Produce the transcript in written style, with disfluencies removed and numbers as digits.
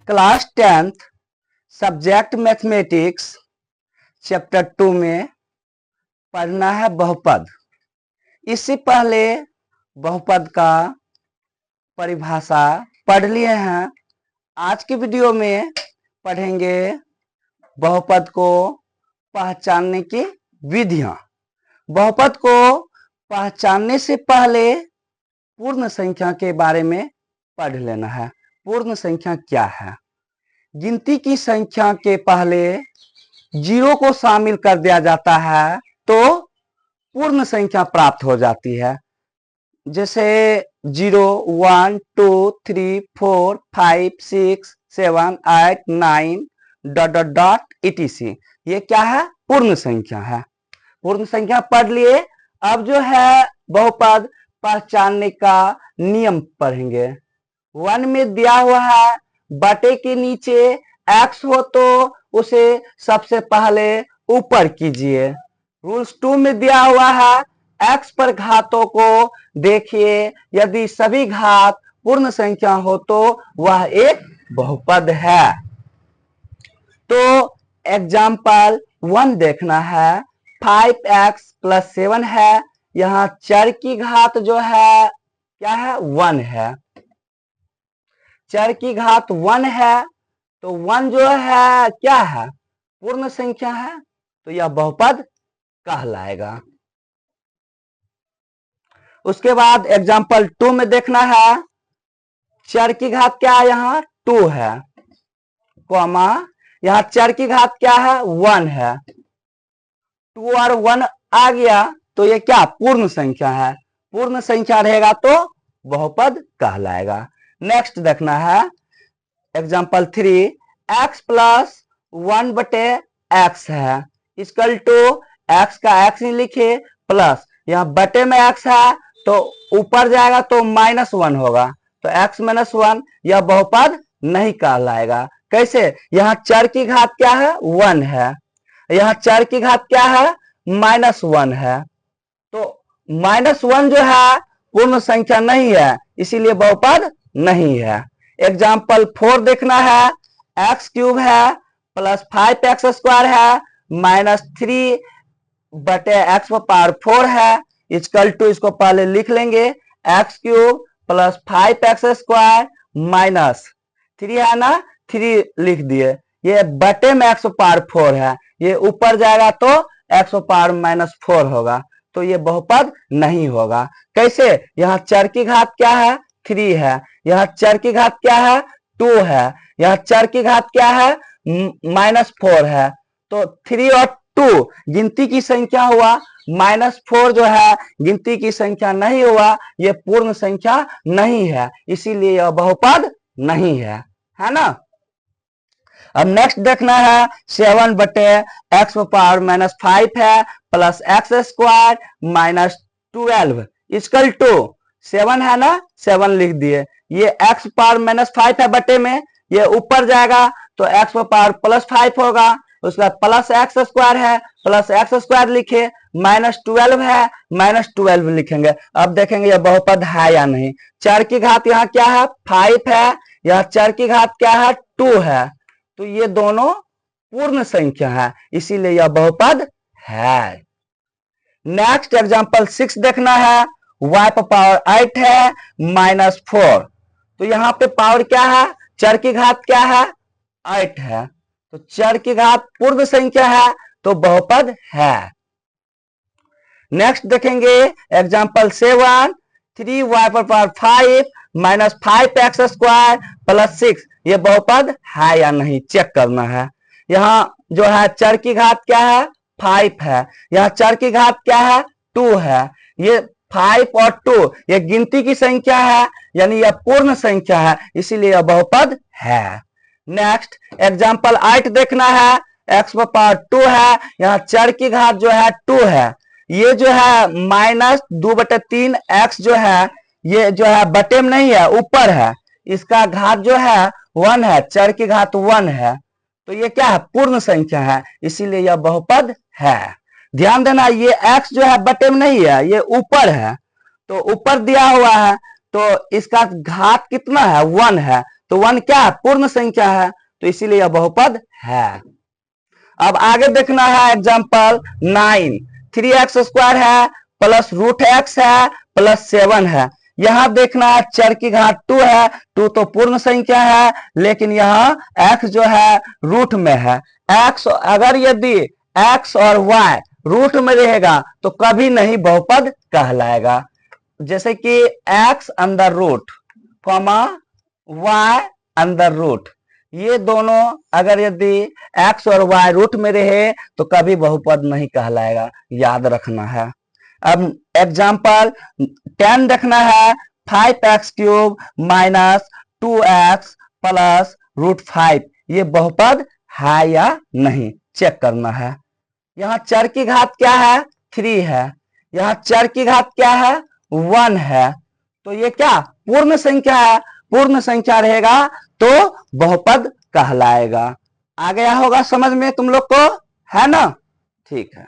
Class 10th subject mathematics chapter 2 में पढ़ना है बहुपद। इससे पहले बहुपद का परिभाषा पढ़ लिए हैं। आज की वीडियो में पढ़ेंगे बहुपद को पहचानने की विधियां। बहुपद को पहचानने से पहले पूर्ण संख्या के बारे में पढ़ लेना है। पूर्ण संख्या क्या है? गिनती की संख्या के पहले जीरो को शामिल कर दिया जाता है तो पूर्ण संख्या प्राप्त हो जाती है। जैसे 0, 1, 2, 3, 4, 5, 6, 7, 8, 9 ... etc. ये क्या है? पूर्ण संख्या है। पूर्ण संख्या पढ़ लिए। अब जो है बहुपद पहचानने का नियम पढ़ेंगे। 1 में दिया हुआ है बटे के नीचे x हो तो उसे सबसे पहले ऊपर कीजिए। रूल्स 2 में दिया हुआ है x पर घातों को देखिए, यदि सभी घात पूर्ण संख्या हो तो वह एक बहुपद है। तो एग्जाम्पल 1 देखना है। 5x + 7 है। यहाँ चर की घात जो है क्या है? 1 है। चर की घात 1 है तो 1 जो है क्या है? पूर्ण संख्या है, तो यह बहुपद कहलाएगा। उसके बाद एग्जाम्पल 2 में देखना है। चर की घात क्या है? यहाँ 2 है, कॉमा यहाँ चर की घात क्या है? 1 है। 2 और 1 आ गया तो ये क्या? पूर्ण संख्या है। पूर्ण संख्या रहेगा तो बहुपद कहलाएगा। नेक्स्ट देखना है एग्जाम्पल 3। x + 1 बटे x है, इक्वल टू x का x ही लिखे प्लस, यहाँ बटे में x है तो ऊपर जाएगा तो -1 होगा, तो x - 1 यह बहुपद नहीं कहलाएगा। कैसे? यहाँ चर की घात क्या है? 1 है। यहाँ चर की घात क्या है? -1 है। तो -1 जो है पूर्ण संख्या नहीं है, इसीलिए बहुपद नहीं है। एग्जाम्पल 4 देखना है। x³ है प्लस 5x² है -3 बटे x⁴ है, इक्वल टू, इसको पहले लिख लेंगे, x³ + 5x² -3 है ना, 3 लिख दिए। ये बटे में x⁴ है, ये ऊपर जाएगा तो x⁻⁻4 होगा, तो ये बहुपद नहीं होगा। कैसे? यहाँ चर की घात क्या है? 3 है। यहाँ चर की घात क्या है? 2 है। यहाँ चर की घात क्या है? -4 है। तो 3 और 2 गिनती की संख्या हुआ, -4 जो है गिनती की संख्या नहीं हुआ, ये पूर्ण संख्या नहीं है, इसीलिए यह बहुपद नहीं है ना। अब नेक्स्ट देखना है 7 बटे x⁻⁻5 है प्लस x² -12 इक्वल टू 7 है ना, 7 लिख दिए। ये x⁻⁻5 है बटे में, ये ऊपर जाएगा तो x⁻+5 होगा। उसके बाद प्लस x² है, प्लस x² लिखे, -12 है, -12 लिखेंगे। अब देखेंगे यह बहुपद है या नहीं। चर की घात यहाँ क्या है? 5 है। यहाँ चर की घात क्या है? 2 है। तो ये दोनों पूर्ण संख्या है, इसीलिए यह बहुपद है। नेक्स्ट एग्जांपल 6 देखना है। y⁸ है -4, तो यहाँ पे पावर क्या है? चर की घात क्या है? 8 है, तो चर की घात पूर्ण संख्या है तो बहुपद है। नेक्स्ट देखेंगे एग्जांपल 7। 3y⁵ -5x² + 6, ये बहुपद है या नहीं चेक करना है। यहाँ जो है चर की घात क्या है? 5 है। यहाँ चर की घात क्या है? 2 है। ये 5 और 2 ये गिनती की संख्या है, यानी यह पूर्ण संख्या है, इसीलिए यह बहुपद है। नेक्स्ट एग्जांपल 8 देखना है। x⁻2 है, यहाँ चर की घात जो है 2 है। ये जो है -2/3 x जो है, ये जो है बटे में नहीं है, ऊपर है, इसका घात जो है 1 है, चर की घात 1 है, तो ये क्या है? पूर्ण संख्या है, इसीलिए यह बहुपद है। ध्यान देना, ये x जो है बटे में नहीं है, ये ऊपर है, तो ऊपर दिया हुआ है तो इसका घात कितना है? 1 है, तो 1 क्या है, पूर्ण संख्या है, तो इसीलिए यह बहुपद है। अब आगे देखना है एग्जाम्पल 9। 3x² है प्लस √x है प्लस 7 है। यहां देखना है चर की घात 2 है, 2 तो पूर्ण संख्या है, लेकिन यहाँ x जो है रूट में है। x अगर यदि x और y रूट में रहेगा तो कभी नहीं बहुपद कहलाएगा। जैसे कि x under root comma y under root, ये दोनों अगर यदि x और y रूट में रहे तो कभी बहुपद नहीं कहलाएगा, याद रखना है। अब एग्जाम्पल 10 देखना है। 5x³ माइनस 2x प्लस √5, ये बहुपद है या नहीं चेक करना है। यहाँ चर की घात क्या है, 3 है। यहाँ चर की घात क्या है, 1 है। तो ये क्या पूर्ण संख्या है, पूर्ण संख्या रहेगा तो बहुपद कहलाएगा। आ गया होगा समझ में तुम लोग को, है ना? ठीक है।